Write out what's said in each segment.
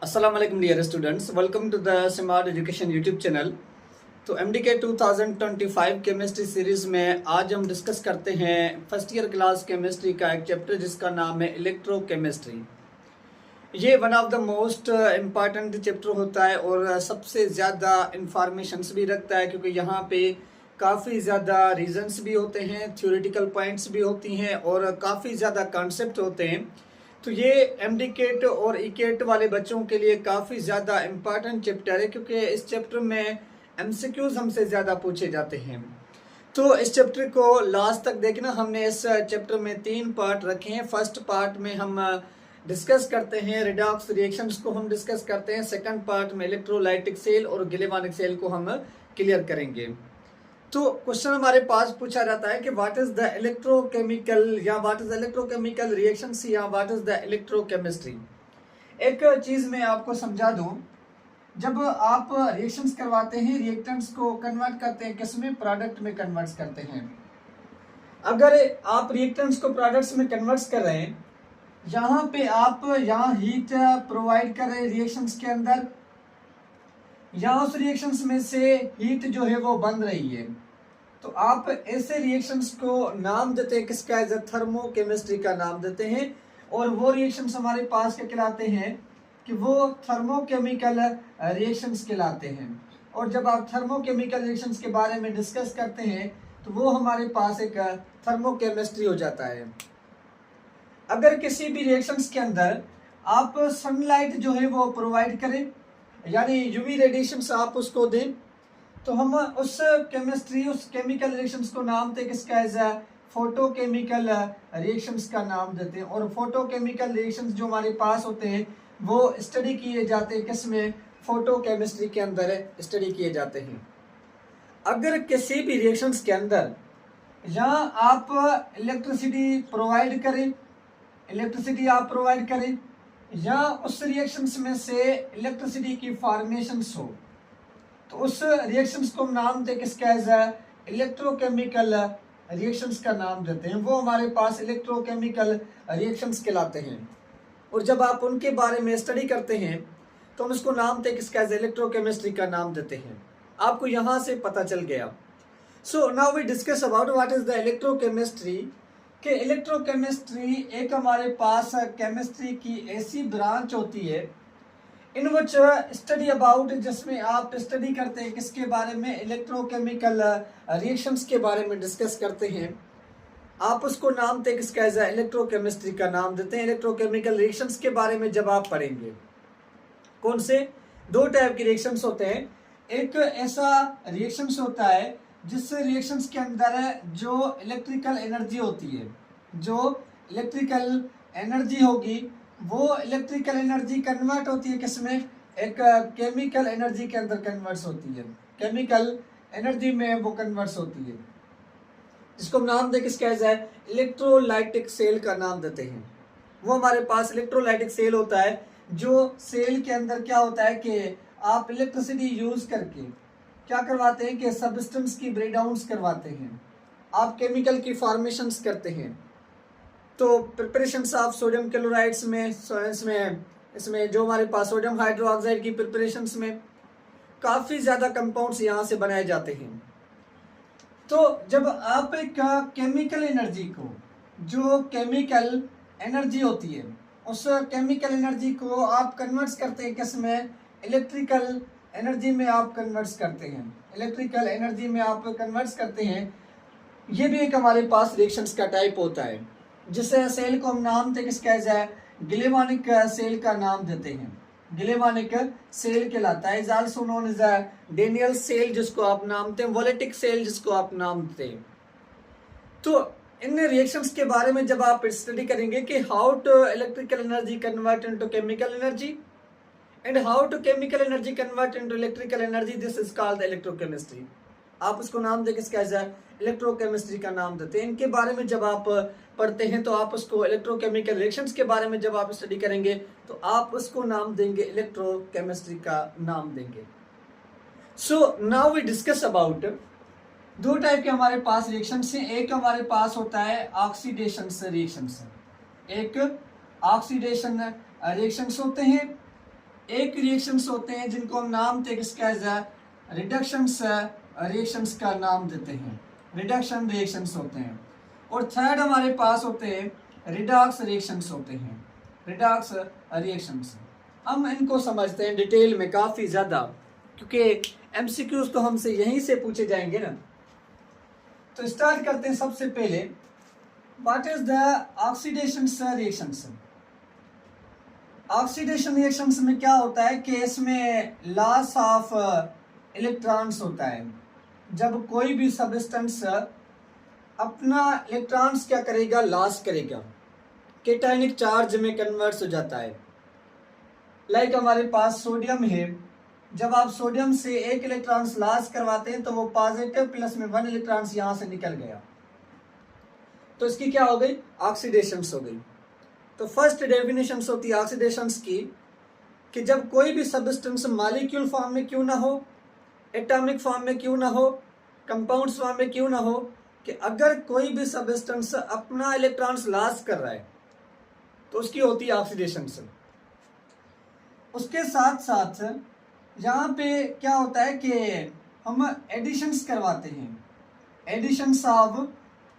अस्सलाम वालेकुम dear students, welcome to the smart education YouTube channel. तो एमडीके 2025 केमिस्ट्री सीरीज में आज हम डिस्कस करते हैं फर्स्ट ईयर क्लास केमिस्ट्री का एक चैप्टर जिसका नाम है इलेक्ट्रोकेमिस्ट्री। ये one of the most important chapter होता है और सबसे ज़्यादा इंफॉर्मेशंस भी रखता है, क्योंकि यहाँ पे काफ़ी ज़्यादा रीजंस भी होते हैं, थ्योरेटिकल पॉइंट्स भी होती हैं और काफ़ी ज़्यादा कॉन्सेप्ट होते हैं। तो ये एमडीकेट और ईकेट वाले बच्चों के लिए काफ़ी ज़्यादा इम्पॉर्टेंट चैप्टर है, क्योंकि इस चैप्टर में एमसीक्यूज हमसे ज़्यादा पूछे जाते हैं। तो इस चैप्टर को लास्ट तक देखना। हमने इस चैप्टर में 3 पार्ट रखे हैं। फर्स्ट पार्ट में हम डिस्कस करते हैं रिडॉक्स रिएक्शंस को हम डिस्कस करते हैं। सेकंड पार्ट में इलेक्ट्रोलाइटिक सेल और गिलेवानिक सेल को हम क्लियर करेंगे। तो क्वेश्चन हमारे पास पूछा जाता है कि व्हाट इज द इलेक्ट्रोकेमिकल या what is the electrochemical reactions या व्हाट इज द इलेक्ट्रोकेमिस्ट्री। एक चीज मैं आपको समझा दूं, जब आप रिएक्शंस करवाते हैं, रिएक्टेंट्स को कन्वर्ट करते हैं किसमें, प्रोडक्ट में कन्वर्ट करते हैं। अगर आप रिएक्टेंट्स को प्रोडक्ट्स में कन्वर्ट कर रहे हैं, यहाँ पे आप यहाँ हीट प्रोवाइड कर रहे हैं रिएक्शंस के अंदर, यहाँ उस रिएक्शंस में से हीट जो है वो बन रही है, तो आप ऐसे रिएक्शंस को नाम देते हैं किसका, एज थर्मोकेमिस्ट्री का नाम देते हैं। और वो रिएक्शंस हमारे पास क्या कहलाते हैं कि वो थर्मोकेमिकल रिएक्शंस कहलाते हैं। और जब आप थर्मोकेमिकल रिएक्शंस के बारे में डिस्कस करते हैं तो वो हमारे पास एक थर्मोकेमिस्ट्री हो जाता है। अगर किसी भी रिएक्शंस के अंदर आप सनलाइट जो है वो प्रोवाइड करें, यानी यूवी रेडिएशंस आप उसको दें, तो हम उस केमिकल रिएक्शंस को नाम देते किसका, एज फोटोकेमिकल रिएक्शंस का नाम देते हैं। और फोटोकेमिकल रिएक्शंस जो हमारे पास होते हैं वो स्टडी किए जाते हैं किसमें, फोटोकेमिस्ट्री के अंदर स्टडी किए जाते हैं। अगर किसी भी रिएक्शंस के अंदर यहाँ आप इलेक्ट्रिसिटी प्रोवाइड करें, या उस रिएक्शंस में से इलेक्ट्रिसिटी की फॉर्मेशंस हो, तो उस रिएक्शंस को हम नाम देते किसका, एज इलेक्ट्रोकेमिकल रिएक्शंस का नाम देते हैं। वो हमारे पास इलेक्ट्रोकेमिकल रिएक्शंस कहलाते हैं। और जब आप उनके बारे में स्टडी करते हैं तो हम इसको नाम देते किसका, एज इलेक्ट्रोकेमिस्ट्री का नाम देते हैं। आपको यहाँ से पता चल गया। So now we discuss about what is the electrochemistry. कि इलेक्ट्रोकेमिस्ट्री एक हमारे पास केमिस्ट्री की ऐसी ब्रांच होती है इन विच स्टडी अबाउट, जिसमें आप स्टडी करते हैं किसके बारे में, इलेक्ट्रोकेमिकल रिएक्शंस के बारे में डिस्कस करते हैं। आप उसको नाम देते किसका, एज इलेक्ट्रोकेमिस्ट्री का नाम देते हैं। इलेक्ट्रोकेमिकल रिएक्शंस के बारे में जब आप पढ़ेंगे, कौन से 2 टाइप के रिएक्शंस होते हैं। एक ऐसा रिएक्शंस होता है जिस रिएक्शंस के अंदर जो इलेक्ट्रिकल एनर्जी होती है, जो इलेक्ट्रिकल एनर्जी होगी, वो इलेक्ट्रिकल एनर्जी कन्वर्ट होती है किसमें, एक केमिकल एनर्जी के अंदर कन्वर्ट होती है, केमिकल एनर्जी में वो कन्वर्ट होती है, जिसको हम नाम दे किसका, है इलेक्ट्रोलाइटिक सेल का नाम देते हैं। वो हमारे पास इलेक्ट्रोलाइटिक सेल होता है, जो सेल के अंदर क्या होता है कि आप इलेक्ट्रिसिटी यूज करके क्या करवाते हैं कि सब्सटेंस की ब्रेकडाउन्स करवाते हैं, आप केमिकल की फॉर्मेशंस करते हैं। तो प्रिपरेशंस ऑफ सोडियम क्लोराइड्स में इसमें जो हमारे पास सोडियम हाइड्रोक्साइड की प्रिपरेशंस में काफ़ी ज़्यादा कंपाउंड्स यहाँ से बनाए जाते हैं। तो जब आप एक केमिकल एनर्जी को, जो केमिकल एनर्जी होती है, उस केमिकल एनर्जी को आप कन्वर्ट करते हैं किसमें, इलेक्ट्रिकल एनर्जी में आप कन्वर्ट करते हैं, इलेक्ट्रिकल एनर्जी में आप कन्वर्ट करते हैं। ये भी एक हमारे पास रिएक्शंस का टाइप होता है, जिससे सेल को हम नाम देते किसका, एज गिलेवानिक सेल का नाम देते हैं, गिलेवानिक सेल कहलाता है। Is also known as Daniel cell, जिसको आप नाम देते हैं, वोलेटिक सेल जिसको आप नाम देते हैं। तो इन रिएक्शंस के बारे में जब आप स्टडी करेंगे कि how to electrical energy convert into chemical energy and how to chemical energy convert into electrical energy, this is called electrochemistry. आप उसको नाम दे किसका, एज इलेक्ट्रोकेमिस्ट्री का नाम देते हैं। इनके बारे में जब आप पढ़ते हैं तो आप उसको इलेक्ट्रोकेमिकल रिएक्शंस के बारे में जब आप स्टडी करेंगे तो आप उसको नाम देंगे, इलेक्ट्रोकेमिस्ट्री का नाम देंगे। So now we discuss about 2 type के हमारे पास रिएक्शंस हैं। एक हमारे पास होता है ऑक्सीडेशन रिएक्शंस, एक ऑक्सीडेशन रिएक्शंस होते हैं एक रिएक्शंस होते हैं जिनको हम नाम थे किसका है, रिडक्शंस रिएक्शंस का नाम देते हैं, रिडक्शन रिएक्शंस होते हैं। और थर्ड हमारे पास होते हैं रिडॉक्स रिएक्शंस होते हैं, रिडॉक्स रिएक्शंस। हम इनको समझते हैं डिटेल में काफ़ी ज़्यादा, क्योंकि एमसीक्यूज तो हमसे यहीं से पूछे जाएंगे ना। तो स्टार्ट करते हैं सबसे पहले, what is the oxidation reactions. Oxidation reactions में क्या होता है कि इसमें लॉस ऑफ इलेक्ट्रॉन्स होता है। जब कोई भी सब्सटेंस अपना इलेक्ट्रॉन्स क्या करेगा, लॉस करेगा, केटायनिक चार्ज में कन्वर्ट हो जाता है। लाइक हमारे पास सोडियम है, जब आप सोडियम से एक इलेक्ट्रॉन्स लॉस करवाते हैं तो वो पॉजिटिव प्लस में 1 इलेक्ट्रॉन्स यहाँ से निकल गया, तो इसकी क्या हो गई, ऑक्सीडेशन हो गई। तो फर्स्ट डेफिनेशन होती है ऑक्सीडेशन की कि जब कोई भी सब्सटेंस मॉलिक्यूल फॉर्म में क्यों ना हो, एटॉमिक फॉर्म में क्यों ना हो, कंपाउंड फॉर्म में क्यों ना हो, कि अगर कोई भी सब्सटेंस अपना इलेक्ट्रॉन्स लॉस कर रहा है तो उसकी होती है ऑक्सीडेशन। उसके साथ साथ यहाँ पे क्या होता है कि हम एडिशंस करवाते हैं, एडिशंस ऑफ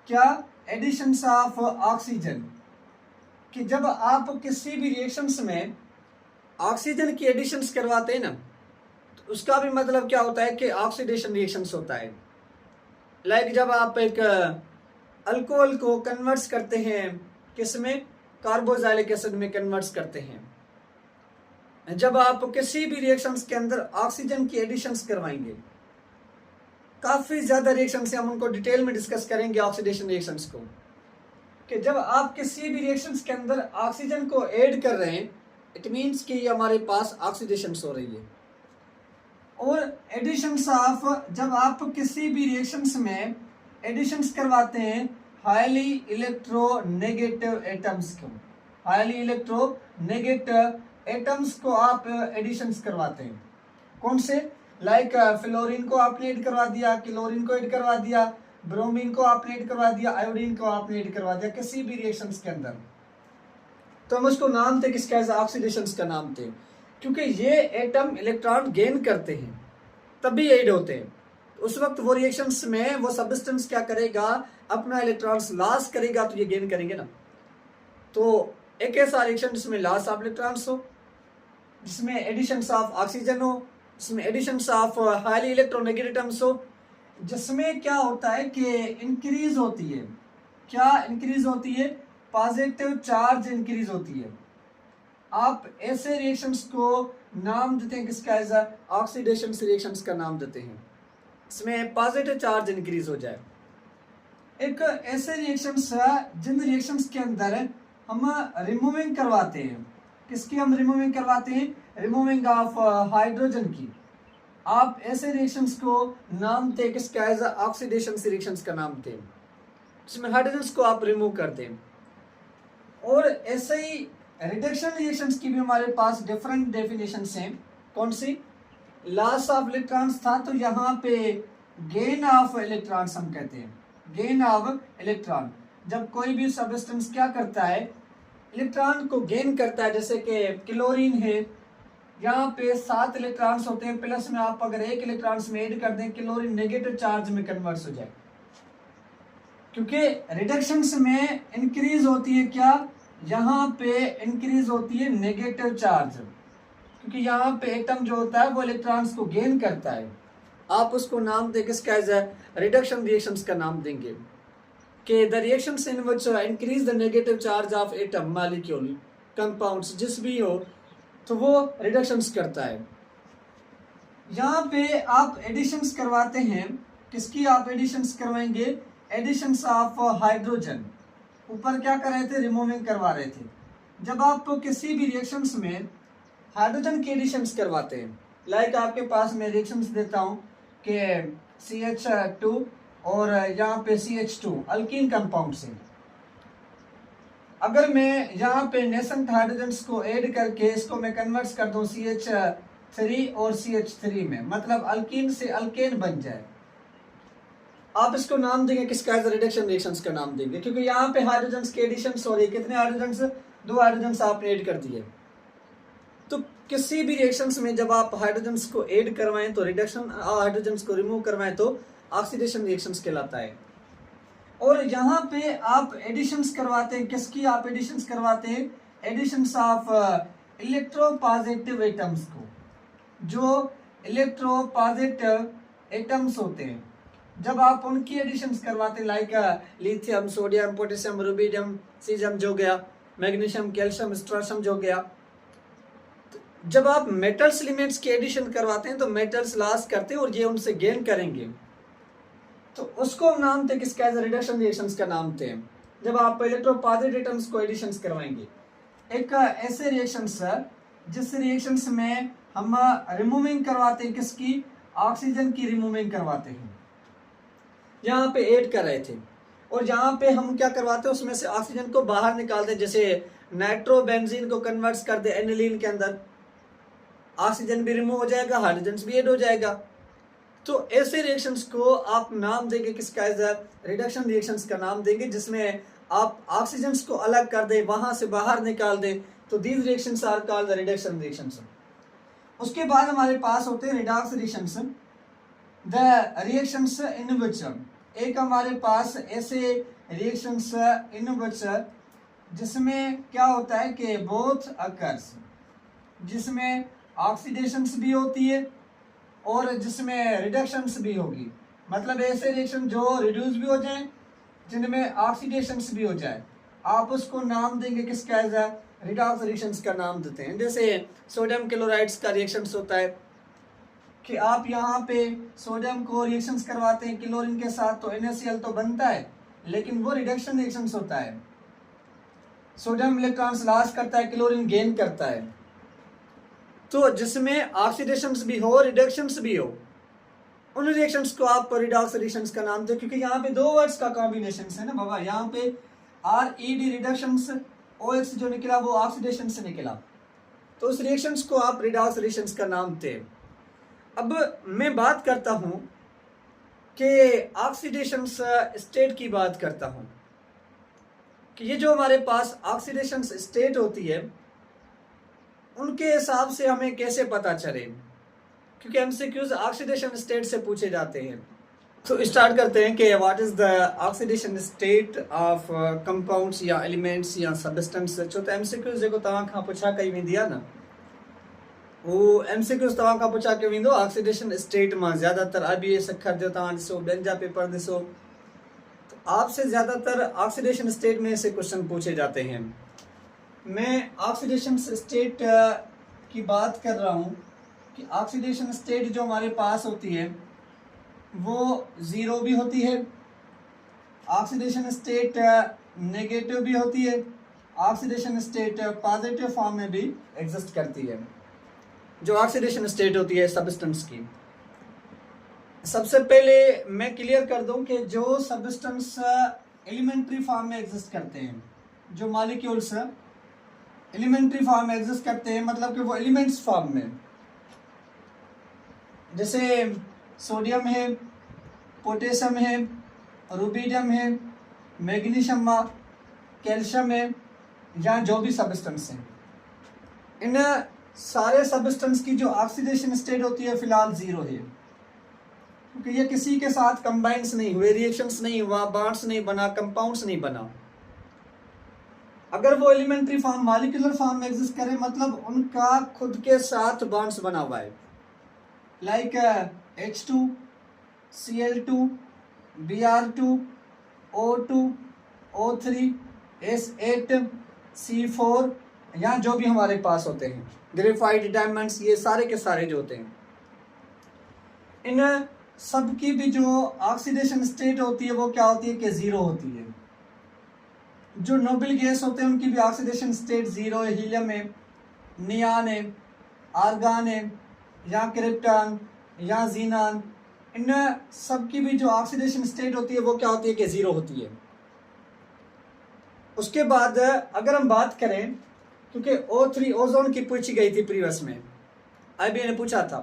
क्या, एडिशंस ऑफ ऑक्सीजन। कि जब आप किसी भी रिएक्शंस में ऑक्सीजन की एडिशंस करवाते हैं ना, तो उसका भी मतलब क्या होता है कि ऑक्सीडेशन रिएक्शंस होता है। लाइक जब आप एक अल्कोहल को कन्वर्ट्स करते हैं किसमें, कार्बोक्सिलिक एसिड में कन्वर्ट्स करते हैं। जब आप किसी भी रिएक्शंस के अंदर ऑक्सीजन की एडिशंस करवाएंगे, काफ़ी ज़्यादा रिएक्शंस हैं, हम उनको डिटेल में डिस्कस करेंगे ऑक्सीडेशन रिएक्शंस को, कि जब आप किसी भी रिएक्शंस के अंदर ऑक्सीजन को ऐड कर रहे हैं, इट मीन्स कि ये हमारे पास ऑक्सीडेशन हो रही है। और एडिशंस ऑफ, जब आप किसी भी रिएक्शंस में एडिशंस करवाते हैं हाईली इलेक्ट्रोनेगेटिव एटम्स को, हाईली इलेक्ट्रोनेगेटिव एटम्स को आप एडिशंस करवाते हैं। कौन से, लाइक फ्लोरीन को आपने ऐड करवा दिया, क्लोरीन को ऐड करवा दिया, ब्रोमीन को आपने ऐड करवा दिया, आयोडीन को आपने ऐड करवा दिया किसी भी रिएक्शंस के अंदर, तो हम उसको नाम थे किसका, ऑक्सीडेशन का नाम थे। क्योंकि ये एटम इलेक्ट्रॉन गेन करते हैं तभी ऐड होते हैं। उस वक्त वो रिएक्शंस में वो सब्सटेंस क्या करेगा, अपना इलेक्ट्रॉन्स लॉस करेगा, तो ये गेन करेंगे ना। तो एक ऐसा रिएक्शन जिसमें लॉस ऑफ इलेक्ट्रॉन्स हो, जिसमें एडिशंस ऑफ ऑक्सीजन हो, जिसमें additions of highly electronegative atoms हो, जिसमें क्या होता है कि इंक्रीज होती है, क्या इंक्रीज होती है, पॉजिटिव चार्ज इंक्रीज होती है। आप ऐसे रिएक्शंस को नाम देते हैं किसका, ऑक्सीडेशन रिएक्शंस का नाम देते हैं, इसमें पॉजिटिव चार्ज इंक्रीज हो जाए। एक ऐसे रिएक्शंस जिन रिएक्शंस के अंदर हम रिमूविंग करवाते हैं, किसकी हम रिमूविंग करवाते हैं, रिमूविंग ऑफ हाइड्रोजन की। आप ऐसे रिएक्शंस को नाम थे किसका, ऑक्सीडेशन रिएक्शंस का नाम थे, इसमें हाइड्रोजन को आप रिमूव करते हैं। और ऐसे ही रिडक्शन रिएक्शंस की भी हमारे पास डिफरेंट डेफिनेशंस हैं। कौन सी, लॉस ऑफ इलेक्ट्रॉन्स था, तो यहाँ पे गेन ऑफ इलेक्ट्रॉन्स हम कहते हैं, गेन ऑफ इलेक्ट्रॉन। जब कोई भी सब्सटेंस क्या करता है, इलेक्ट्रॉन को गेन करता है, जैसे कि क्लोरीन है, यहाँ पे 7 इलेक्ट्रॉन्स होते हैं, प्लस में आप अगर 1 इलेक्ट्रॉन्स में ऐड कर दें, क्लोरीन नेगेटिव चार्ज में कन्वर्ट हो जाए। क्योंकि रिडक्शंस में इंक्रीज होती है क्या, यहाँ पे इंक्रीज होती है नेगेटिव चार्ज, क्योंकि यहाँ पे एटम जो होता है वो इलेक्ट्रॉन्स को गेन करता है। आप उसको नाम दे किसका, रिडक्शन रिएक्शंस का नाम देंगे कि the reactions in which increase the negative charge of atom, molecule, compounds जिस भी हो, तो वो रिडक्शंस करता है। यहाँ पे आप एडिशंस करवाते हैं, किसकी आप एडिशंस करवाएंगे, एडिशंस ऑफ हाइड्रोजन। ऊपर क्या कर रहे थे, रिमूविंग करवा रहे थे। जब आप किसी भी रिएक्शंस में हाइड्रोजन की एडिशंस करवाते हैं, लाइक आपके पास मैं रिएक्शंस देता हूँ कि CH2 और यहाँ पे CH2 अल्कीन कंपाउंड से, अगर मैं यहाँ पे नेसेंट हाइड्रोजन्स को ऐड करके इसको मैं कन्वर्ट कर दूँ CH3 और CH3 में, मतलब अल्कीन से अल्केन बन जाए, आप इसको नाम देंगे किसका, रिडक्शन रिएक्शंस का नाम देंगे। क्योंकि यहाँ पे हाइड्रोजन्स के एडिशंस हो रही है, कितने हाइड्रोजन्स, 2 हाइड्रोजन्स आपने ऐड कर दिए। तो किसी भी रिएक्शंस में जब आप हाइड्रोजन्स को ऐड करवाएं तो रिडक्शन, हाइड्रोजन्स को रिमूव करवाएं तो ऑक्सीडेशन रिएक्शंस कहलाता है। और यहाँ पे आप एडिशंस करवाते हैं, किसकी आप एडिशंस करवाते हैं? एडिशंस ऑफ इलेक्ट्रोपॉजिटिव एटम्स को। जो इलेक्ट्रोपॉजिटिव एटम्स होते हैं जब आप उनकी एडिशंस करवाते हैं, like lithium, sodium, potassium, rubidium, caesium जो गया, मैग्नीशियम, कैल्शियम, स्ट्रोशियम जो गया, जब आप मेटल्स एलिमेंट्स की एडिशन करवाते हैं तो मेटल्स लॉस करते हैं और ये उनसे गेन करेंगे, तो उसको नाम थे किसका? रिडक्शन रिएक्शंस का नाम थे। जब आप इलेक्ट्रोपॉजिटिव एटम्स को एडिशंस करवाएंगे, एक ऐसे रिएक्शंस जिस रिएक्शंस में हम रिमूविंग करवाते हैं, किसकी? ऑक्सीजन की रिमूविंग करवाते हैं। यहाँ पे ऐड कर रहे थे और यहाँ पे हम क्या करवाते हैं, उसमें से ऑक्सीजन को बाहर निकालते हैं। जैसे नाइट्रोबेंजीन को कन्वर्ट कर दे एनिलीन के अंदर, ऑक्सीजन भी रिमूव हो जाएगा, हाइड्रोजन भी ऐड हो जाएगा। तो ऐसे रिएक्शंस को आप नाम देंगे किसका? रिडक्शन रिएक्शंस का नाम देंगे, जिसमें आप ऑक्सीजन को अलग कर दें, वहां से बाहर निकाल दें। तो these reactions are called the reduction reactions. उसके बाद हमारे पास होते हैं redox reactions, the reactions in which, एक हमारे पास ऐसे रिएक्शंस इन विच जिसमें क्या होता है कि बोथ अकर्स, जिसमें ऑक्सीडेशंस भी होती है और जिसमें रिडक्शंस भी होगी। मतलब ऐसे रिएक्शन जो रिड्यूस भी हो जाए, जिनमें ऑक्सीडेशंस भी हो जाए, आप उसको नाम देंगे किसका? रिडॉक्स रिएक्शंस का नाम देते हैं। जैसे सोडियम क्लोराइड्स का रिएक्शंस होता है कि आप यहाँ पे सोडियम को रिएक्शंस करवाते हैं क्लोरीन के साथ, तो NaCl तो बनता है, लेकिन वो रिडक्शन रिएक्शंस होता है। सोडियम इलेक्ट्रॉन्स लॉस करता है, क्लोरीन गेन करता है। तो जिसमें ऑक्सीडेशंस भी हो, रिडक्शंस भी हो, उन रिएक्शंस को आप रिडॉक्स रिएक्शंस का नाम दो। क्योंकि यहाँ पे दो वर्ड्स का कॉम्बिनेशन है ना बाबा, यहाँ पे RED रिडक्शंस, OX जो निकला वो ऑक्सीडेशन से निकला, तो उस रिएक्शंस को आप रिडॉक्स रिएक्शंस का नाम थे। अब मैं बात करता हूं कि ऑक्सीडेशन स्टेट की बात करता हूं कि ये जो हमारे पास ऑक्सीडेशन स्टेट होती है, उनके हिसाब से हमें कैसे पता चले, क्योंकि MCQs ऑक्सीडेशन स्टेट से पूछे जाते हैं। तो स्टार्ट करते हैं कि what is the oxidation state of compounds या एलिमेंट्स या सब्सटेंस। छो तो MCQs जेको तव्हां खां पुछा कई वेंदी आहे न, वो MCQs तव्हां खां पुछा कयो वेंदो ऑक्सीडेशन स्टेट मां। ज़्यादातर IBS अखर जो तव्हां ॾिसो, ॿियनि जा पेपर ॾिसो, तो आपसे ज़्यादातर ऑक्सीडेशन स्टेट में से क्वेश्चन पूछे जाते हैं। मैं ऑक्सीडेशन स्टेट की बात कर रहा हूँ कि ऑक्सीडेशन स्टेट जो हमारे पास होती है वो ज़ीरो भी होती है, ऑक्सीडेशन स्टेट नेगेटिव भी होती है, ऑक्सीडेशन स्टेट पॉजिटिव फॉर्म में भी एग्जिस्ट करती है। जो ऑक्सीडेशन स्टेट होती है सब्सटेंस की, सबसे पहले मैं क्लियर कर दूं कि जो सब्सटेंस एलिमेंट्री फॉर्म में एग्जिस्ट करते हैं, जो मॉलिक्यूल्स एलिमेंट्री फॉर्म में एग्जिस्ट करते हैं, मतलब कि वो एलिमेंट्स फॉर्म में, जैसे सोडियम है, पोटेशियम है, रुबिडियम है, मैग्नीशियम, कैल्शियम है, या जो भी सब्सटेंस हैं, इन सारे सब्सटेंस की जो ऑक्सीडेशन स्टेट होती है फिलहाल ज़ीरो है, क्योंकि ये किसी के साथ कंबाइंस नहीं हुए, रिएक्शंस नहीं हुआ, बॉन्ड्स नहीं बना, कंपाउंड्स नहीं बना। अगर वो एलिमेंट्री फॉर्म मॉलिक्यूलर फॉर्म में एग्जिस्ट करे, मतलब उनका खुद के साथ बॉन्ड्स बना हुआ है, like H2, Cl2, Br2, O2, O3, S8, C4, या जो भी हमारे पास होते हैं, ग्रेफाइट, डायमंड्स, ये सारे के सारे जो होते हैं, इन सब की भी जो ऑक्सीडेशन स्टेट होती है वो क्या होती है कि ज़ीरो होती है। जो नोबल गैस होते हैं उनकी भी ऑक्सीडेशन स्टेट ज़ीरो है, हीलियम है, नियान है, आर्गान है, या क्रिप्टॉन या जीनान, इन सब की भी जो ऑक्सीडेशन स्टेट होती है वो क्या होती है कि ज़ीरो होती है। उसके बाद अगर हम बात करें, क्योंकि O3 ओजोन की पूछी गई थी प्रीवियस में, IBA ने पूछा था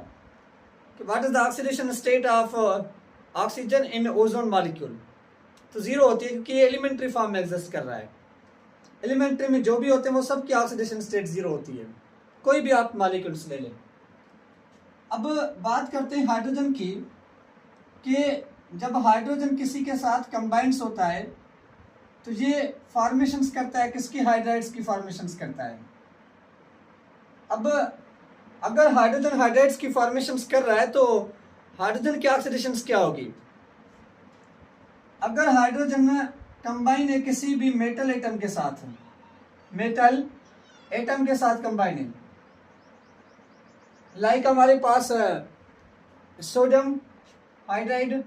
कि what is the oxidation state of oxygen in ozone molecule, तो ज़ीरो होती है क्योंकि ये एलिमेंट्री फॉर्म में एग्जिस्ट कर रहा है। एलिमेंट्री में जो भी होते हैं वो सब की ऑक्सीडेशन स्टेट ज़ीरो होती है। कोई भी आप मॉलिक्यूल्स ले लें। अब बात करते हैं हाइड्रोजन की, कि जब हाइड्रोजन किसी के साथ कंबाइंड्स होता है तो ये फॉर्मेशंस करता है, किसकी? हाइड्राइड्स की फॉर्मेशंस करता है। अब अगर हाइड्रोजन हाइड्राइड्स की फॉर्मेशंस कर रहा है तो हाइड्रोजन की ऑक्सीडेशंस क्या होगी? अगर हाइड्रोजन कंबाइन है किसी भी मेटल एटम के साथ, मेटल एटम के साथ कंबाइन है, लाइक हमारे पास सोडियम हाइड्राइड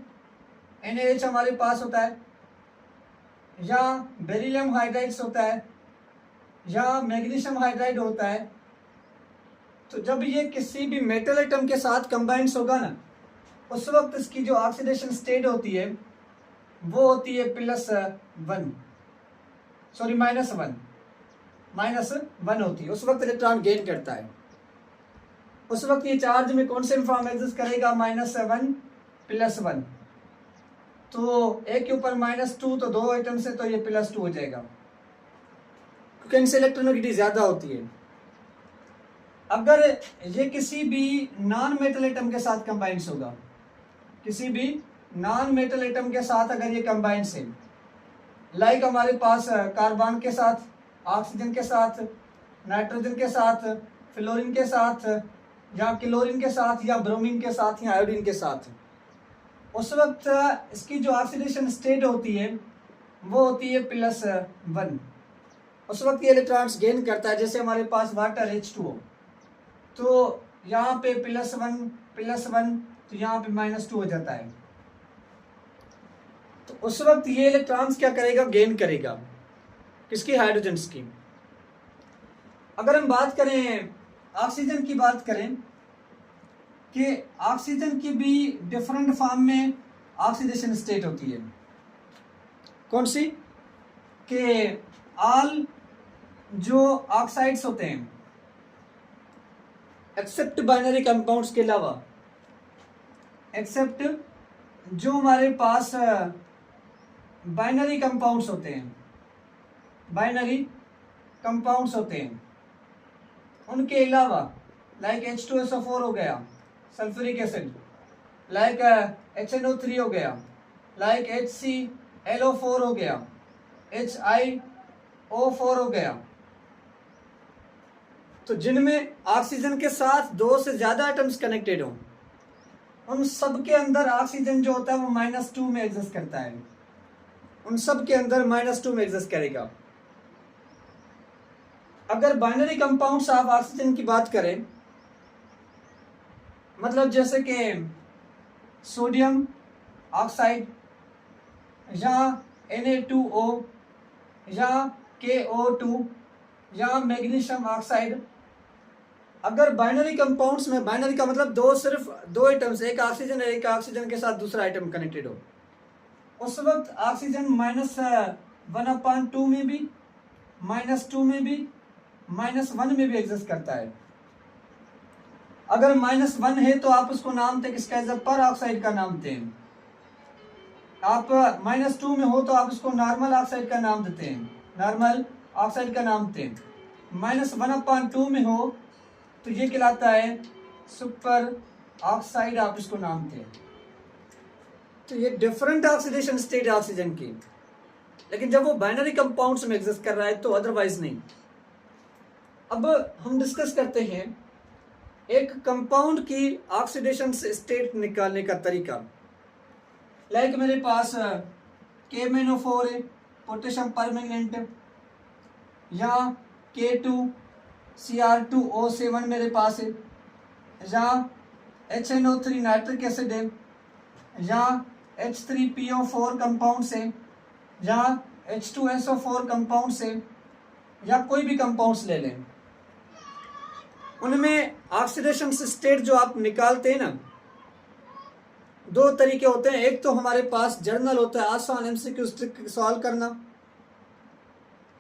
NaH हमारे पास होता है, या बेरिलियम हाइड्राइड्स होता है, या मैग्नीशियम हाइड्राइड होता है, तो जब ये किसी भी मेटल एटम के साथ कंबाइंस होगा ना, उस वक्त इसकी जो ऑक्सीडेशन स्टेट होती है वो होती है +1, सॉरी -1 होती है। उस वक्त इलेक्ट्रॉन गेन करता है। उस वक्त ये चार्ज में कौन से फॉर्म एग्जिस्ट करेगा? -1 +1। तो एक के ऊपर -2, तो 2 एटम से तो ये +2 हो जाएगा, क्योंकि इनसे इलेक्ट्रोनेगेटिविटी ज्यादा होती है। अगर ये किसी भी नॉन मेटल एटम के साथ कंबाइंस होगा, किसी भी नॉन मेटल एटम के साथ अगर ये कंबाइंस है, लाइक हमारे पास कार्बन के साथ, ऑक्सीजन के साथ, नाइट्रोजन के साथ, फ्लोरीन के साथ, या क्लोरीन के साथ, या ब्रोमीन के साथ, या आयोडीन के साथ, उस वक्त इसकी जो ऑक्सीडेशन स्टेट होती है वो होती है +1। उस वक्त ये इलेक्ट्रॉन्स गेन करता है। जैसे हमारे पास वाटर H2O, तो यहाँ पे +1 तो यहाँ पे -2 हो जाता है। तो उस वक्त ये इलेक्ट्रॉन्स क्या करेगा? गेन करेगा। किसकी? हाइड्रोजन्स की। अगर हम बात करें ऑक्सीजन की, बात करें कि ऑक्सीजन की भी डिफरेंट फॉर्म में ऑक्सीडेशन स्टेट होती है। कौन सी? कि ऑल जो ऑक्साइड्स होते हैं, एक्सेप्ट बाइनरी कंपाउंड्स के अलावा, एक्सेप्ट जो हमारे पास बाइनरी कंपाउंड्स होते हैं, बाइनरी कंपाउंड्स होते हैं, उनके अलावा, लाइक H2SO4 हो गया, सल्फ्यूरिक एसिड, लाइक HNO3 हो गया, लाइक HClO4 हो गया, HiO4 हो गया, तो जिनमें ऑक्सीजन के साथ 2 से ज्यादा एटम्स कनेक्टेड हो, उन सब के अंदर ऑक्सीजन जो होता है वो -2 में एग्जिस्ट करता है। उन सब के अंदर -2 में एग्जिस्ट करेगा। अगर बाइनरी कंपाउंड्स ऑफ ऑक्सीजन की बात करें, मतलब जैसे कि सोडियम ऑक्साइड, या Na2O, या KO2, या मैग्नीशियम ऑक्साइड, अगर बाइनरी कंपाउंड्स में, बाइनरी का मतलब सिर्फ 2 एटम्स, एक ऑक्सीजन है, एक ऑक्सीजन के साथ दूसरा एटम कनेक्टेड हो, उस वक्त ऑक्सीजन -1/2 में भी, -2 में भी, -1 में भी एग्जिस्ट करता है। अगर -1 है तो आप उसको नाम दें किसका? एज पर ऑक्साइड का नाम दें। आप -2 में हो तो आप उसको नॉर्मल ऑक्साइड का नाम देते हैं, नॉर्मल ऑक्साइड का नाम दें। -1/2 में हो तो ये कहलाता है सुपर ऑक्साइड, आप इसको नाम दें। तो ये डिफरेंट ऑक्सीडेशन स्टेट ऑक्सीजन की, लेकिन जब वो बाइनरी कंपाउंड्स में एग्जिस्ट कर रहा है तो अदरवाइज नहीं। अब हम डिस्कस करते हैं एक कंपाउंड की ऑक्सीडेशन स्टेट निकालने का तरीका। लाइक मेरे पास KMnO4 है, पोटेशियम परमैंगनेट, या K2Cr2O7 मेरे पास है, या HNO3 नाइट्रिक एसिड है, या H3PO4 कंपाउंड से, या H2SO4 कंपाउंड से, या कोई भी कंपाउंड्स ले लें, उनमें ऑक्सीडेशन स्टेट जो आप निकालते हैं ना, 2 तरीके होते हैं। एक तो हमारे पास जर्नल होता है, आसान MCQ सॉल्व करना।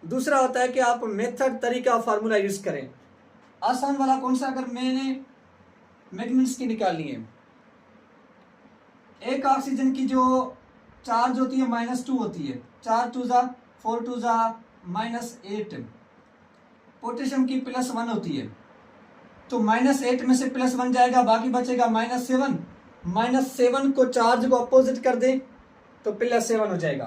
दूसरा होता है कि आप मेथड, तरीका, फार्मूला यूज करें। आसान वाला कौन सा? अगर मैंने मैग्नीज की निकालनी है, एक ऑक्सीजन की जो चार्ज होती है -2 होती है, 4 2 4 2 -8। पोटेशियम की +1 होती है, तो -8 में से +1 जाएगा, बाकी बचेगा -7। -7 को चार्ज को अपोजिट कर दे तो +7 हो जाएगा।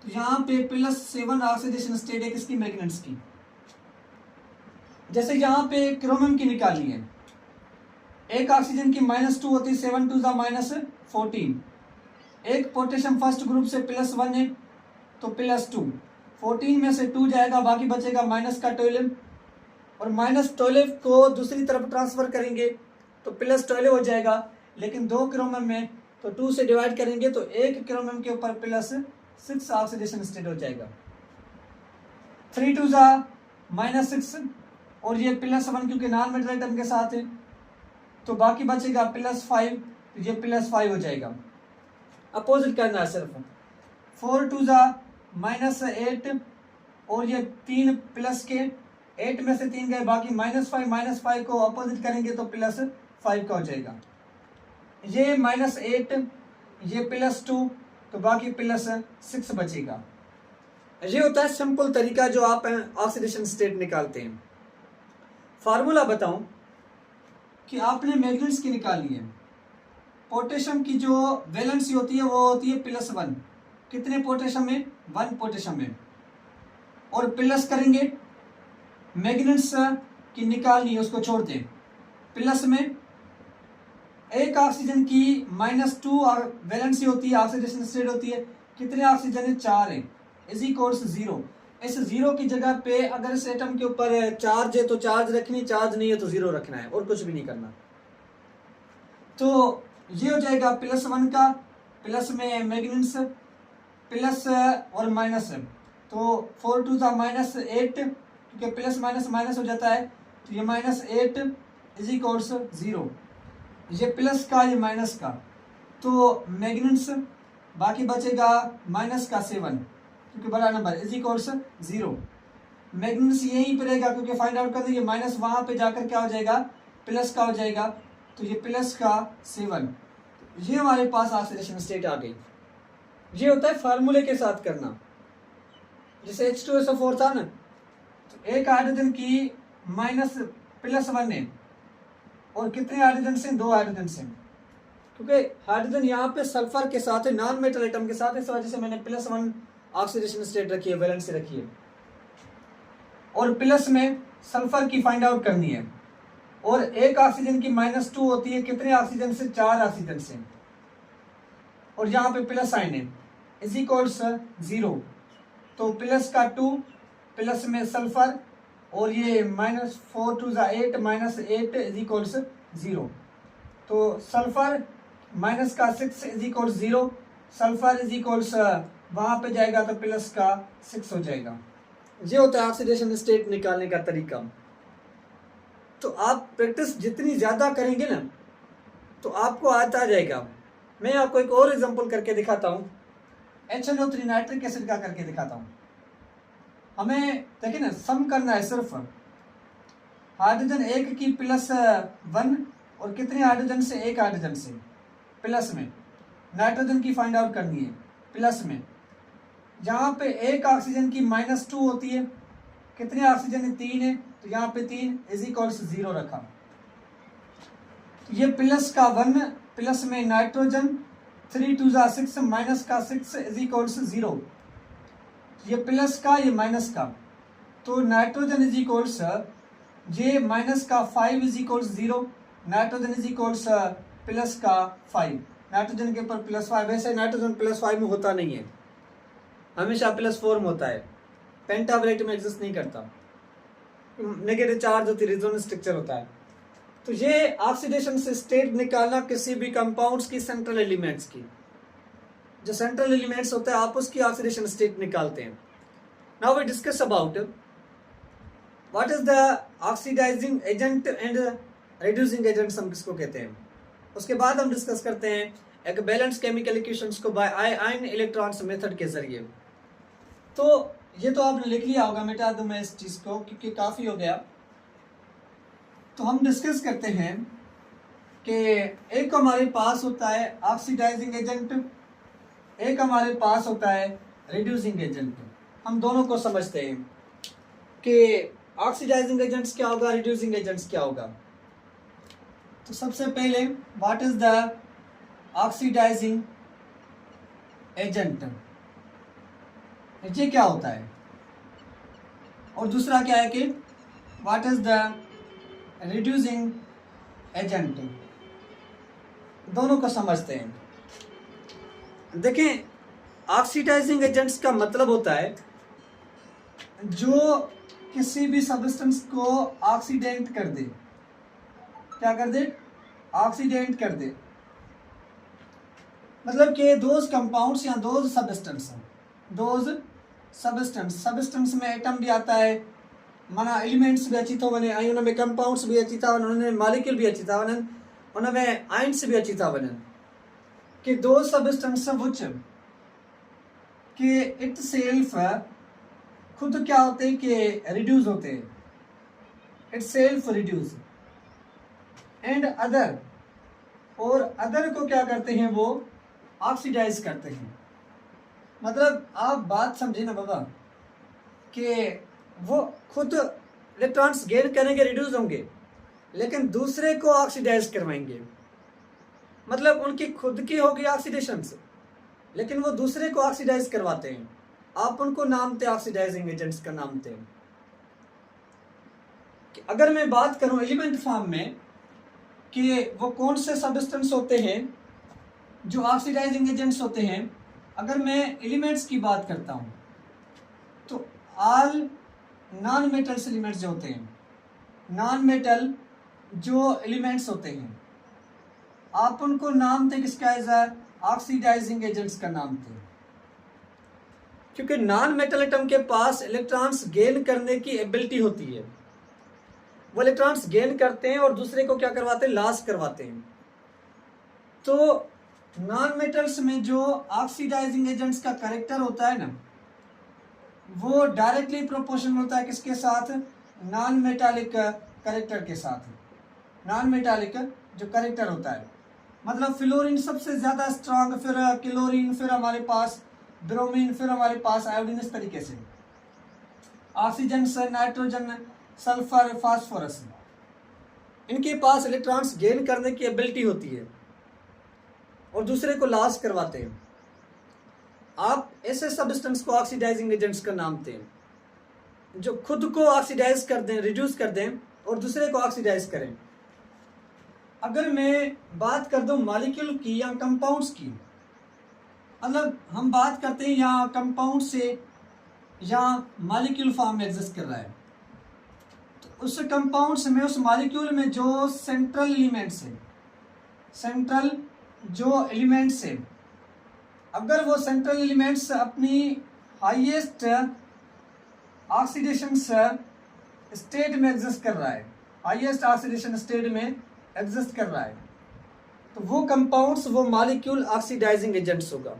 तो यहाँ पे +7 ऑक्सीडेशन स्टेट है किसकी, मैग्नेट्स की। जैसे यहाँ पे क्रोमियम की निकाली है, एक ऑक्सीजन की -2 होती है, 7 2 -14। एक पोटेशियम फर्स्ट ग्रुप से +1 है तो +2, 14 में से 2 जाएगा, बाकी बचेगा -12 और -12 को दूसरी तरफ ट्रांसफर करेंगे तो +12 हो जाएगा। लेकिन 2 क्रोमियम में तो 2 से डिवाइड करेंगे तो 1 क्रोमियम के ऊपर +6 ऑक्सीडेशन स्टेट हो जाएगा। 3 2 -6 और ये +1 क्योंकि नॉन मेटल आइटम के साथ है तो बाकी बचेगा +5, तो ये +5 हो जाएगा। अपोजिट करना है सिर्फ। 4 2 -8 और ये 3 प्लस के 8 में से 3 गए, बाकी -5 को अपोजिट करेंगे तो +5 का हो जाएगा। ये -8 ये +2 तो बाकी +6 बचेगा। ये होता है सिंपल तरीका जो आप ऑक्सीडेशन स्टेट निकालते हैं। फार्मूला बताऊं कि आपने मैग्नेट्स की निकाली है, पोटेशियम की जो वैलेंसी होती है वो होती है +1। कितने पोटेशियम में, 1 पोटेशियम में, और प्लस करेंगे मैग्नेट्स की निकालनी है, उसको छोड़ दें। प्लस में एक ऑक्सीजन की -2 वैलेंसी होती है, ऑक्सीडेशन स्टेट होती है, कितने ऑक्सीजन है, 4 है, इज इक्वल्स 0। इस 0 की जगह पे अगर इस एटम के ऊपर चार्ज है तो चार्ज रखनी, चार्ज नहीं है तो 0 रखना है और कुछ भी नहीं करना। तो ये हो जाएगा +1 का, प्लस में मैग्नेट्स प्लस और माइनस, तो 4 2 -8 क्योंकि प्लस माइनस माइनस हो जाता है तो ये -8 इज इक्वल्स 0। ये प्लस का ये माइनस का, तो मैग्नेट्स बाकी बचेगा माइनस का 7 क्योंकि बड़ा नंबर इज इक्वल्स 0। मैग्नेट्स यहीं पर रहेगा क्योंकि फाइंड आउट कर देंगे, माइनस वहां पे जाकर क्या हो जाएगा, प्लस का हो जाएगा, तो ये प्लस का 7। ये हमारे पास ऑक्सीडेशन स्टेट आ गई। ये होता है फार्मूले के साथ करना। जैसे H2SO4 था ना, तो एक हाइड्रोजन की -+1 है और कितने हाइड्रोजन से, 2 हाइड्रोजन से, क्योंकि हाइड्रोजन यहाँ पे सल्फर के साथ है, नॉन मेटल आइटम के साथ है, इस वजह से मैंने +1 ऑक्सीडेशन स्टेट रखी है, वैलेंसी रखी है। और प्लस में सल्फर की फाइंड आउट करनी है, और एक ऑक्सीजन की -2 होती है, कितने ऑक्सीजन से, 4 ऑक्सीजन से, और यहाँ पे प्लस साइन है, इज इक्वल्स 0। तो प्लस का 2 प्लस में सल्फर और ये -4 2 8 -8 इज इक्वल्स 0। तो सल्फर माइनस का 6 is equals 0, sulphur is equals वहाँ पे जाएगा तो प्लस का 6 हो जाएगा। ये होता है ऑक्सीडेशन स्टेट निकालने का तरीका। तो आप प्रैक्टिस जितनी ज़्यादा करेंगे ना तो आपको आता जाएगा। मैं आपको एक और एग्जांपल करके दिखाता हूँ, HNO3 नाइट्रिक एसिड का करके दिखाता हूँ। हमें देखिए ना, सम करना है सिर्फ। हाइड्रोजन एक की +1 और कितने हाइड्रोजन से, 1 हाइड्रोजन से, प्लस में नाइट्रोजन की फाइंड आउट करनी है, प्लस में जहाँ पे एक ऑक्सीजन की -2 होती है, कितने ऑक्सीजन है, 3 है, तो यहाँ पे 3 इज इक्वल्स 0 रखा। ये प्लस का 1 प्लस में नाइट्रोजन 3 2 6 माइनस का 6 इज इक्वल्स 0। ये प्लस का ये माइनस का, तो नाइट्रोजन इज इक्वल्स ये माइनस का 5 is equals 0, nitrogen is equals plus का 5, नाइट्रोजन के ऊपर +5। वैसे नाइट्रोजन +5 में होता नहीं है, हमेशा +4 में होता है, पेंटावलेट में एग्जिस्ट नहीं करता, नेगेटिव चार्ज होती है, रेजोनेंस स्ट्रक्चर होता है। तो ये ऑक्सीडेशन से स्टेट निकालना किसी भी कंपाउंड्स की, सेंट्रल एलिमेंट्स की, जो सेंट्रल एलिमेंट्स होता है आप उसकी ऑक्सीडेशन स्टेट निकालते हैं। Now we discuss about what is the oxidising agent and reducing agents हम किसको कहते हैं। उसके बाद हम डिस्कस करते हैं एक बैलेंस केमिकल इक्वेशंस को बाय आयन इलेक्ट्रॉन्स मेथड के जरिए। तो ये तो आपने लिख लिया होगा, मिटा दूं मैं इस चीज को क्योंकि काफी हो गया। तो हम डिस्कस करते हैं कि एक हमारे पास होता है ऑक्सीडाइजिंग एजेंट, एक हमारे पास होता है रिड्यूसिंग एजेंट। हम दोनों को समझते हैं कि ऑक्सीडाइजिंग एजेंट्स क्या होगा, रिड्यूसिंग एजेंट्स क्या होगा। तो सबसे पहले what is the oxidising agent, ये क्या होता है, और दूसरा क्या है कि what is the reducing agent. दोनों को समझते हैं। देखें, ऑक्सीडाइजिंग एजेंट्स का मतलब होता है जो किसी भी सब्सटेंस को ऑक्सीडेंट कर दे। क्या कर दे? ऑक्सीडेंट कर दे। मतलब कि दोज कंपाउंड्स या दोज सब्सटेंस, दोज सब्सटेंस में एटम भी आता है, माना एलिमेंट्स भी अची थो वञे, ऐं उन में कंपाउंड्स भी अची था वञनि, उन में मॉलिक्यूल भी अची था वञनि, उन में आयन्स भी अची था वञनि, कि दो सब्सटेंस विच कि इट सेल्फ खुद क्या होते हैं कि रिड्यूस होते हैं, it self reduce, and other, और अदर को क्या करते हैं वो ऑक्सीडाइज करते हैं। मतलब आप बात समझे ना बाबा, कि वो खुद इलेक्ट्रॉन्स गेन करेंगे, रिड्यूस होंगे, लेकिन दूसरे को ऑक्सीडाइज करवाएंगे। मतलब उनकी खुद की होगी ऑक्सीडेशन, लेकिन वो दूसरे को ऑक्सीडाइज करवाते हैं। आप उनको नाम थे ऑक्सीडाइजिंग एजेंट्स का नाम थे। अगर मैं बात करूं एलिमेंट फॉर्म में कि वो कौन से सब्सटेंस होते हैं जो ऑक्सीडाइजिंग एजेंट्स होते हैं, अगर मैं एलिमेंट्स की बात करता हूं तो ऑल नॉन मेटल्स एलिमेंट्स जो होते हैं, नॉन मेटल जो एलिमेंट्स होते हैं, आप उनको नाम थे किसका? एज ऑक्सीडाइजिंग एजेंट्स का नाम थे। क्योंकि नॉन मेटल एटम के पास इलेक्ट्रॉन्स गेन करने की एबिलिटी होती है, वो इलेक्ट्रॉन्स गेन करते हैं और दूसरे को क्या करवाते हैं? लॉस करवाते हैं। तो नॉन मेटल्स में जो ऑक्सीडाइजिंग एजेंट्स का कैरेक्टर होता है ना, वो डायरेक्टली प्रोपोर्शनल होता है किसके साथ? नॉन मेटालिक कैरेक्टर के साथ। नॉन मेटालिक जो कैरेक्टर होता है, मतलब फ्लोरीन सबसे ज्यादा स्ट्रांग, फिर क्लोरीन, फिर हमारे पास ब्रोमीन, फिर हमारे पास आयोडीन, इस तरीके से ऑक्सीजन से नाइट्रोजन, सल्फर, फास्फोरस, इनके पास इलेक्ट्रॉन्स गेन करने की एबिलिटी होती है और दूसरे को लॉस करवाते हैं। आप ऐसे सब्सटेंस को ऑक्सीडाइजिंग एजेंट्स का नाम थे जो खुद को ऑक्सीडाइज कर दें, रिड्यूस कर दें और दूसरे को ऑक्सीडाइज करें। अगर मैं बात कर दूं मॉलिक्यूल की या कंपाउंड्स की, मतलब हम बात करते हैं यहाँ कंपाउंड से या मॉलिक्यूल फॉर्म में एग्जिस्ट कर रहा है, तो उस कंपाउंड्स में, उस मॉलिक्यूल में जो सेंट्रल एलिमेंट्स है, सेंट्रल जो एलिमेंट्स है, अगर वो सेंट्रल एलिमेंट्स अपनी हाईएस्ट ऑक्सीडेशन स्टेट में एग्जिस्ट कर रहा है, हाईएस्ट ऑक्सीडेशन स्टेट में एग्जिस्ट कर रहा है, तो वो कंपाउंड्स, वो मॉलिक्यूल ऑक्सीडाइजिंग एजेंट्स होगा।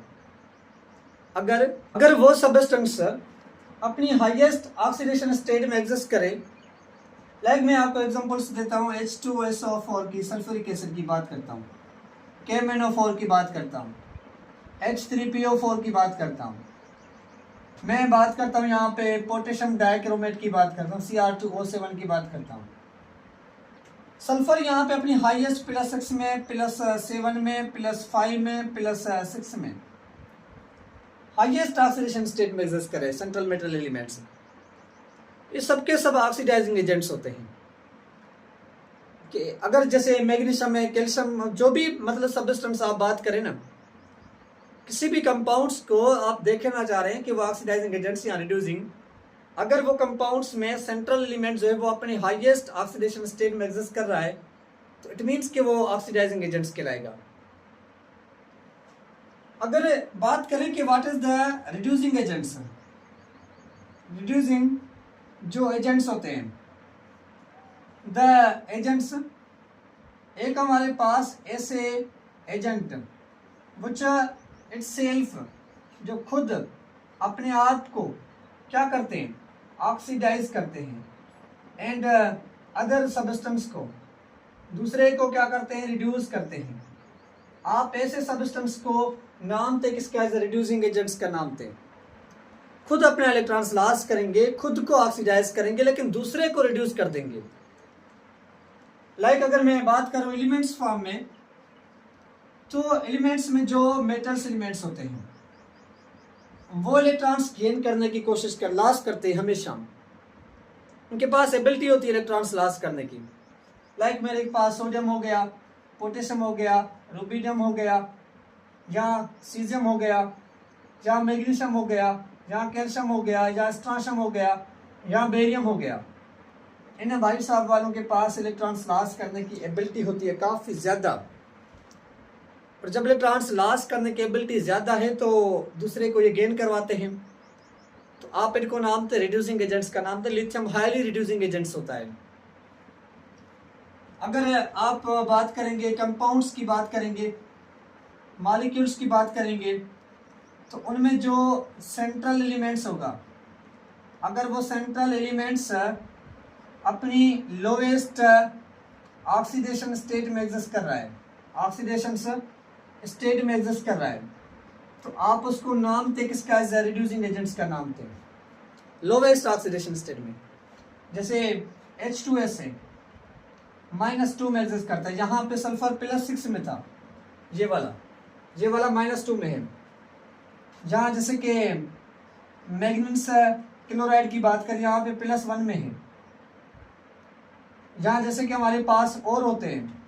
अगर वो सब्सटेंस अपनी हाईएस्ट ऑक्सीडेशन स्टेट में एग्जिस्ट करे, लाइक मैं आपको एग्जांपल्स देता हूँ, H2SO4 की, सल्फ्यूरिक एसिड की बात करता हूँ, KMnO4 की बात करता हूँ, H3PO4 की बात करता हूँ, मैं बात करता हूँ यहाँ पे पोटेशियम डाइक्रोमेट की बात करता हूँ, Cr2O7 की बात करता हूँ। सल्फर यहाँ पे अपनी हाईएस्ट +6 में, +7 में, +5 में, +6 में हाईएस्ट ऑक्सीडेशन स्टेट में एग्जिस्ट करे, सेंट्रल मेटल एलिमेंट्स, ये सबके सब ऑक्सीडाइजिंग एजेंट्स होते हैं। कि अगर जैसे मैग्नीशियम है, कैल्शियम, जो भी मतलब सब्सटेंस आप बात करें ना, किसी भी कंपाउंड्स को आप देखना चाह रहे हैं कि वो ऑक्सीडाइजिंग एजेंट्स या रिड्यूसिंग, अगर वो कंपाउंड्स में सेंट्रल एलिमेंट जो है वो अपनी हाईएस्ट ऑक्सीडेशन स्टेट में एग्जिस्ट कर रहा है, तो इट मीन्स कि वो ऑक्सीडाइजिंग एजेंट्स कहलाएगा। अगर बात करें कि what is the reducing agents, reducing जो एजेंट्स होते हैं, द एजेंट्स, एक हमारे पास ऐसे एजेंट विच इट सेल्फ, जो खुद अपने आप को क्या करते हैं? ऑक्सीडाइज करते हैं, एंड अदर सब्सटेंस को, दूसरे को क्या करते हैं? रिड्यूस करते हैं। आप ऐसे सब्सटेंस को नाम थे किसका? एज रिड्यूसिंग एजेंट्स का नाम थे। खुद अपने इलेक्ट्रॉन्स लॉस करेंगे, खुद को ऑक्सीडाइज करेंगे, लेकिन दूसरे को रिड्यूस कर देंगे। लाइक अगर मैं बात करूँ एलिमेंट्स फॉर्म में, तो एलिमेंट्स में जो मेटल्स एलिमेंट्स होते हैं वो इलेक्ट्रॉन्स गेन करने की कोशिश लॉस करते हैं हमेशा। उनके पास एबिलिटी होती है इलेक्ट्रॉन्स लॉस करने की। लाइक मेरे पास सोडियम हो गया, पोटेशियम हो गया, रुबिडियम हो गया, या सीजियम हो गया, या मैग्नीशियम हो गया, या कैल्शियम हो गया, या स्ट्राशियम हो गया, या बेरियम हो गया। इन भाई साहब वालों के पास इलेक्ट्रॉन्स लॉस करने की एबिलिटी होती है काफ़ी ज़्यादा। और जब इलेक्ट्रॉन्स लॉस करने की एबिलिटी ज़्यादा है तो दूसरे को ये गेन करवाते हैं। तो आप इनको नाम थे रिड्यूसिंग एजेंट्स का नाम थे। लिथियम हाईली रिड्यूसिंग एजेंट्स होता है। अगर आप बात करेंगे कंपाउंड्स की बात करेंगे, मॉलिक्यूल्स की बात करेंगे, तो उनमें जो सेंट्रल एलिमेंट्स होगा, अगर वो सेंट्रल एलिमेंट्स अपनी लोवेस्ट ऑक्सीडेशन स्टेट में एग्जिस्ट कर रहा है, ऑक्सीडेशन स्टेट में एग्जिस्ट कर रहा है, तो आप उसको नाम थे किसका, रिड्यूसिंग एजेंट्स का नाम थे लोवेस्ट ऑक्सीडेशन स्टेट में। जैसे H2S है, -2 में एग्जिस्ट करता है। यहाँ पे सल्फर +6 में था, ये वाला -2 में है। जहाँ जैसे कि मैग्नीज क्लोराइड की बात करें, यहाँ पे +1 में है। जहाँ जैसे कि हमारे पास और होते हैं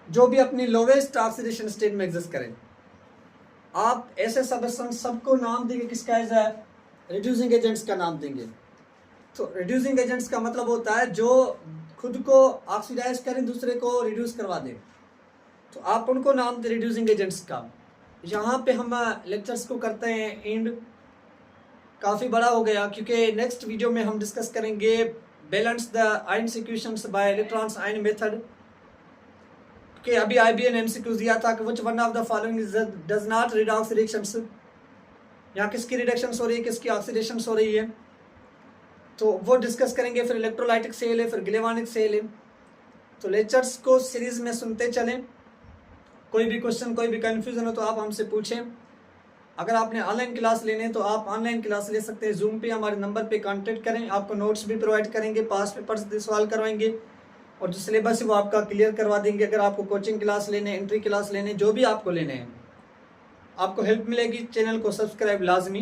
जो भी अपनी लोवेस्ट ऑक्सीडेशन स्टेट में एग्जिस्ट करें, आप ऐसे सब्सटेंस सबको नाम देंगे किसका, एज रिड्यूसिंग एजेंट्स का नाम देंगे। तो रिड्यूसिंग एजेंट्स का मतलब होता है जो खुद को ऑक्सीडाइज करें, दूसरे को रिड्यूस करवा दें, तो आप उनको नाम दें रिड्यूसिंग एजेंट्स का। यहाँ पे हम लेक्चर्स को करते हैं एंड, काफ़ी बड़ा हो गया, क्योंकि नेक्स्ट वीडियो में हम डिस्कस करेंगे balance the ion equations bye electrons ion method. कि अभी IBN MCQ दिया था कि which one of the following does not redox reactions, यहाँ किसकी रिडक्शंस हो रही है, किसकी ऑक्सीडेशंस हो रही है, तो वो डिस्कस करेंगे। फिर इलेक्ट्रोलाइटिक सेल है, फिर गैल्वेनिक सेल है। तो लेक्चर्स को सीरीज में सुनते चलें। कोई भी क्वेश्चन, कोई भी कन्फ्यूजन हो तो आप हमसे पूछें। अगर आपने ऑनलाइन क्लास लेने हैं तो आप ऑनलाइन क्लास ले सकते हैं। जूम पे हमारे नंबर पे कांटेक्ट करें, आपको नोट्स भी प्रोवाइड करेंगे, पास पेपर्स भी सॉल्व करवाएंगे और जो सिलेबस है वो आपका क्लियर करवा देंगे। अगर आपको कोचिंग क्लास लेने, एंट्री क्लास लेने, जो भी आपको लेने हैं, आपको हेल्प मिलेगी। चैनल को सब्सक्राइब लाजमी